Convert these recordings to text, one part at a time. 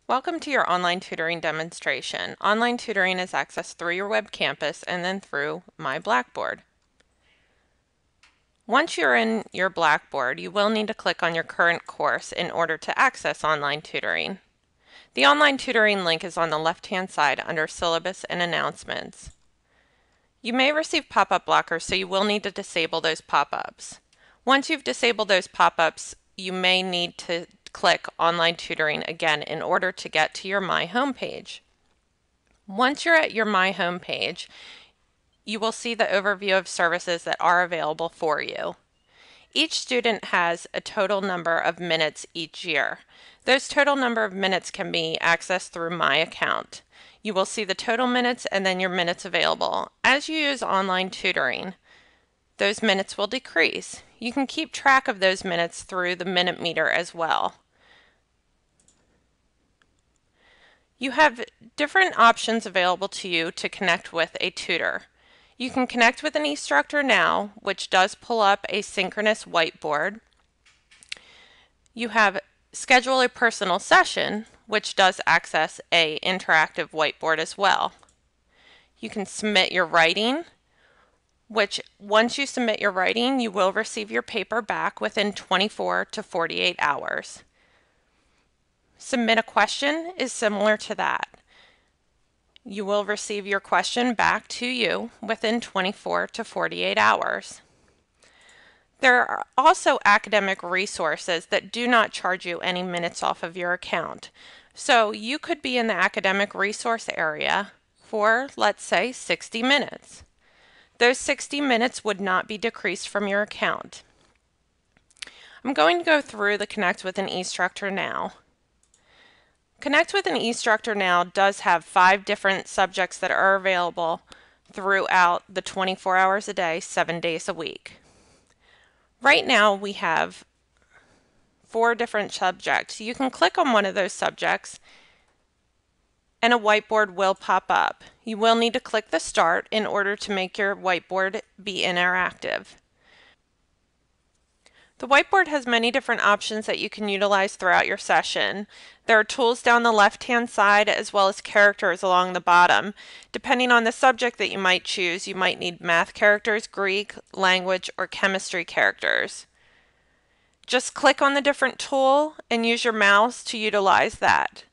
Welcome to your online tutoring demonstration. Online tutoring is accessed through your web campus and then through My Blackboard. Once you're in your Blackboard, you will need to click on your current course in order to access online tutoring. The online tutoring link is on the left-hand side under Syllabus and Announcements. You may receive pop-up blockers, so you will need to disable those pop-ups. Once you've disabled those pop-ups, you may need to click Online Tutoring again in order to get to your My homepage. Once you're at your My homepage, you will see the overview of services that are available for you. Each student has a total number of minutes each year. Those total number of minutes can be accessed through My Account. You will see the total minutes and then your minutes available. As you use online tutoring, those minutes will decrease. You can keep track of those minutes through the minute meter as well. You have different options available to you to connect with a tutor. You can connect with an instructor now, which does pull up a synchronous whiteboard. You have schedule a personal session, which does access an interactive whiteboard as well. You can submit your writing, which once you submit your writing, you will receive your paper back within 24 to 48 hours. Submit a question is similar to that. You will receive your question back to you within 24 to 48 hours. There are also academic resources that do not charge you any minutes off of your account. So you could be in the academic resource area for, let's say, 60 minutes. Those 60 minutes would not be decreased from your account. I'm going to go through the Connect with an eInstructor now. Connect with an eInstructor now does have 5 different subjects that are available throughout the 24 hours a day, 7 days a week. Right now we have 4 different subjects. You can click on one of those subjects and a whiteboard will pop up. You will need to click the Start in order to make your whiteboard be interactive. The whiteboard has many different options that you can utilize throughout your session. There are tools down the left-hand side as well as characters along the bottom. Depending on the subject that you might choose, you might need math characters, Greek, language, or chemistry characters. Just click on the different tool and use your mouse to utilize that.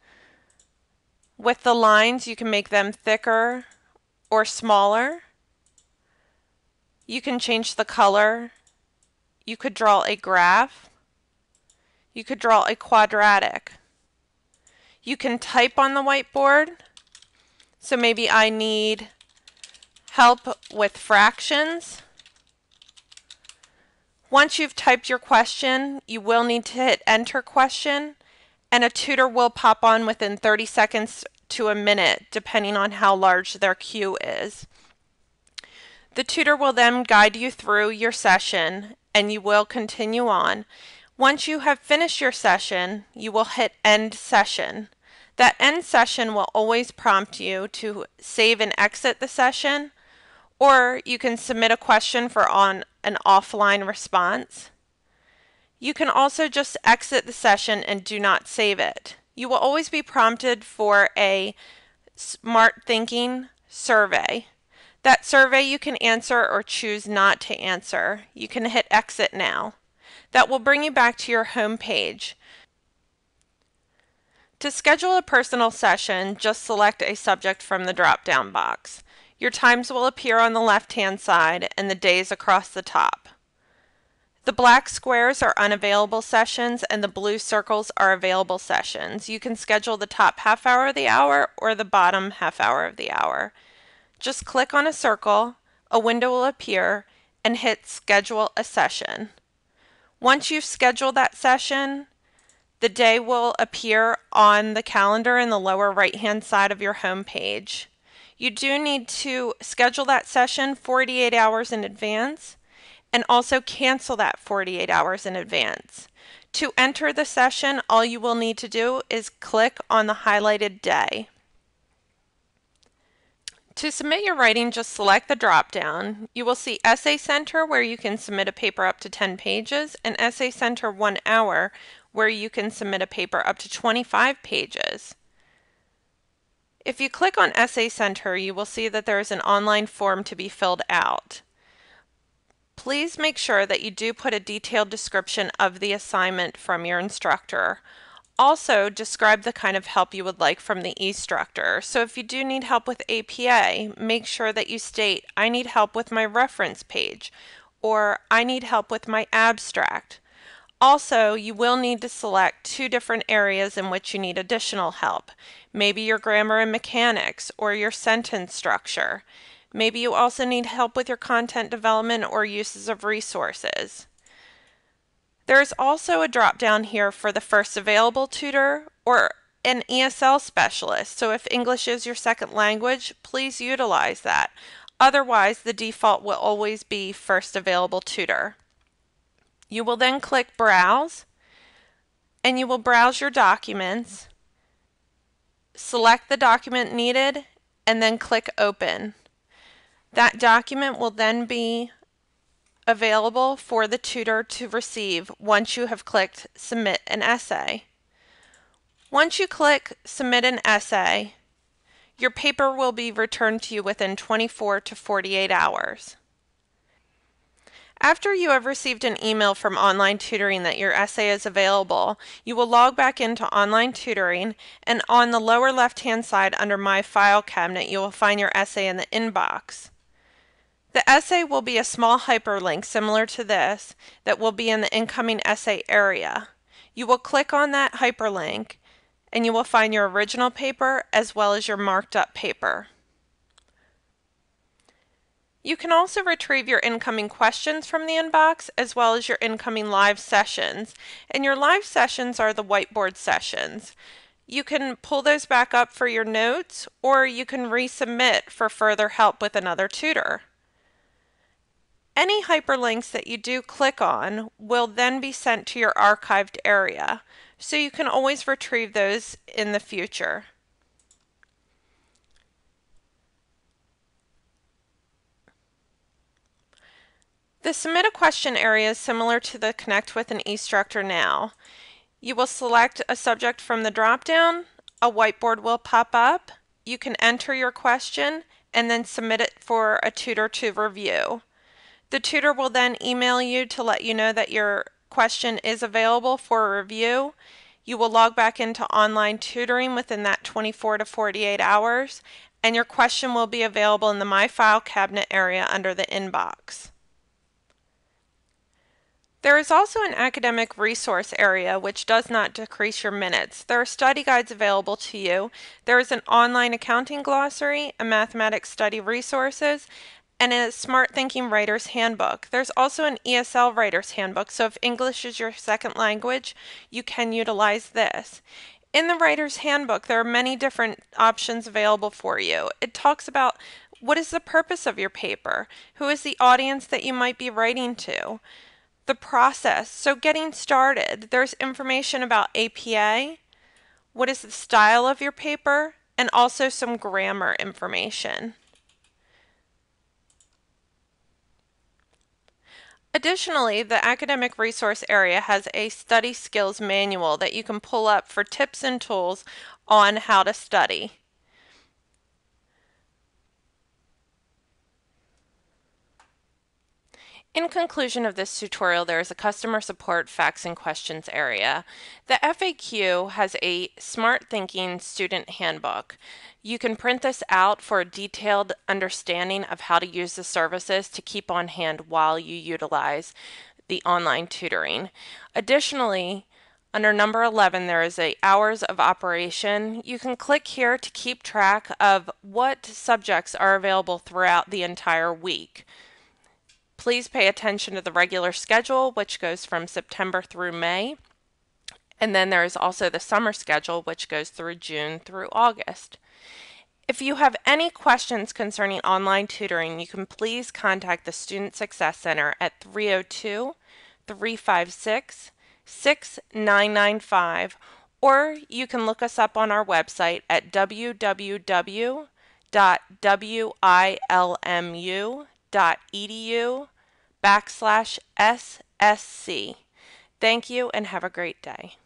With the lines, you can make them thicker or smaller. You can change the color. You could draw a graph. You could draw a quadratic. You can type on the whiteboard. So maybe I need help with fractions. Once you've typed your question, you will need to hit Enter Question, and a tutor will pop on within 30 seconds to a minute, depending on how large their queue is. The tutor will then guide you through your session and you will continue on. Once you have finished your session, you will hit End Session. That End Session will always prompt you to save and exit the session, or you can submit a question for an offline response. You can also just exit the session and do not save it. You will always be prompted for a Smart Thinking survey. That survey you can answer or choose not to answer. You can hit Exit now. That will bring you back to your home page. To schedule a personal session, just select a subject from the drop-down box. Your times will appear on the left-hand side and the days across the top. The black squares are unavailable sessions and the blue circles are available sessions. You can schedule the top half hour of the hour or the bottom half hour of the hour. Just click on a circle, a window will appear, and hit Schedule a Session. Once you've scheduled that session, the day will appear on the calendar in the lower right-hand side of your home page. You do need to schedule that session 48 hours in advance and also cancel that 48 hours in advance. To enter the session, all you will need to do is click on the highlighted day. To submit your writing, just select the drop-down. You will see Essay Center, where you can submit a paper up to 10 pages, and Essay Center 1 hour, where you can submit a paper up to 25 pages. If you click on Essay Center, you will see that there is an online form to be filled out. Please make sure that you do put a detailed description of the assignment from your instructor. Also, describe the kind of help you would like from the instructor. So if you do need help with APA, make sure that you state, I need help with my reference page, or I need help with my abstract. Also, you will need to select 2 different areas in which you need additional help. Maybe your grammar and mechanics, or your sentence structure. Maybe you also need help with your content development or uses of resources. There is also a drop down here for the first available tutor or an ESL specialist. So if English is your second language, please utilize that. Otherwise, the default will always be first available tutor. You will then click Browse, and you will browse your documents, select the document needed, and then click Open. That document will then be available for the tutor to receive once you have clicked Submit an Essay. Once you click Submit an Essay, your paper will be returned to you within 24 to 48 hours. After you have received an email from online tutoring that your essay is available, you will log back into online tutoring, and on the lower left-hand side under My File cabinet, you will find your essay in the inbox. The essay will be a small hyperlink similar to this that will be in the incoming essay area. You will click on that hyperlink, and you will find your original paper as well as your marked up paper. You can also retrieve your incoming questions from the inbox as well as your incoming live sessions. And your live sessions are the whiteboard sessions. You can pull those back up for your notes, or you can resubmit for further help with another tutor. Any hyperlinks that you do click on will then be sent to your archived area, so you can always retrieve those in the future. The Submit a Question area is similar to the Connect with an eInstructor Now. You will select a subject from the drop-down, a whiteboard will pop up, you can enter your question, and then submit it for a tutor to review. The tutor will then email you to let you know that your question is available for a review. You will log back into online tutoring within that 24 to 48 hours, and your question will be available in the My File cabinet area under the inbox. There is also an academic resource area which does not decrease your minutes. There are study guides available to you. There is an online accounting glossary, a mathematics study resources, and a Smart Thinking Writer's Handbook. There's also an ESL Writer's Handbook, so if English is your second language, you can utilize this. In the Writer's Handbook, there are many different options available for you. It talks about what is the purpose of your paper, who is the audience that you might be writing to, the process. So getting started, there's information about APA, what is the style of your paper, and also some grammar information. Additionally, the academic resource area has a study skills manual that you can pull up for tips and tools on how to study. In conclusion of this tutorial, there is a customer support facts and questions area. The FAQ has a Smart Thinking student handbook. You can print this out for a detailed understanding of how to use the services to keep on hand while you utilize the online tutoring. Additionally, under number 11, there is a hours of operation. You can click here to keep track of what subjects are available throughout the entire week. Please pay attention to the regular schedule, which goes from September through May. And then there is also the summer schedule, which goes through June through August. If you have any questions concerning online tutoring, you can please contact the Student Success Center at 302-356-6995, or you can look us up on our website at www.wilmu.edu/SSC. Thank you and have a great day.